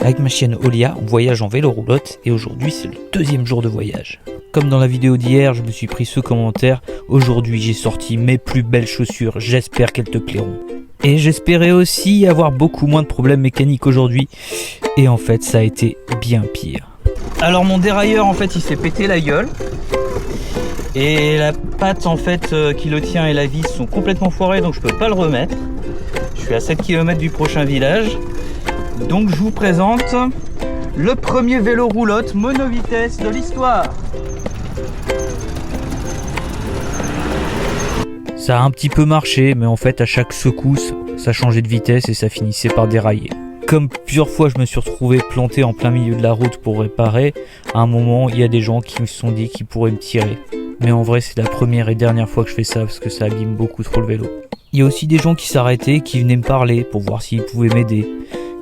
Avec ma chienne Olia, on voyage en vélo roulotte et aujourd'hui c'est le deuxième jour de voyage. Comme dans la vidéo d'hier, je me suis pris ce commentaire. Aujourd'hui j'ai sorti mes plus belles chaussures, j'espère qu'elles te plairont. Et j'espérais aussi avoir beaucoup moins de problèmes mécaniques aujourd'hui. Et en fait ça a été bien pire. Alors mon dérailleur en fait il s'est pété la gueule. Et la patte en fait qui le tient et la vis sont complètement foirées, donc je peux pas le remettre. Je suis à 7 km du prochain village. Donc je vous présente le premier vélo roulotte mono-vitesse de l'histoire. Ça a un petit peu marché, mais en fait à chaque secousse, ça changeait de vitesse et ça finissait par dérailler. Comme plusieurs fois je me suis retrouvé planté en plein milieu de la route pour réparer, à un moment il y a des gens qui me sont dit qu'ils pourraient me tirer. Mais en vrai c'est la première et dernière fois que je fais ça parce que ça abîme beaucoup trop le vélo. Il y a aussi des gens qui s'arrêtaient, qui venaient me parler pour voir s'ils pouvaient m'aider.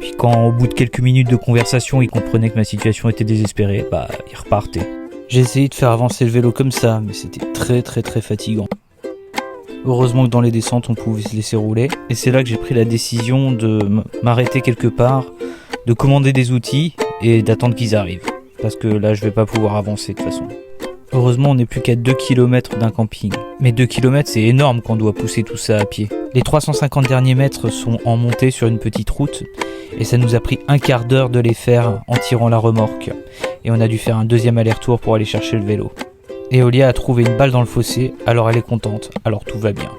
Puis quand au bout de quelques minutes de conversation, ils comprenaient que ma situation était désespérée, ils repartaient. J'ai essayé de faire avancer le vélo comme ça, mais c'était très fatigant. Heureusement que dans les descentes, on pouvait se laisser rouler. Et c'est là que j'ai pris la décision de m'arrêter quelque part, de commander des outils et d'attendre qu'ils arrivent. Parce que là, je vais pas pouvoir avancer de toute façon. Heureusement, on n'est plus qu'à 2 km d'un camping. Mais 2 km, c'est énorme quand on doit pousser tout ça à pied. Les 350 derniers mètres sont en montée sur une petite route. Et ça nous a pris un quart d'heure de les faire en tirant la remorque. Et on a dû faire un deuxième aller-retour pour aller chercher le vélo. Et Olia a trouvé une balle dans le fossé, alors elle est contente, alors tout va bien.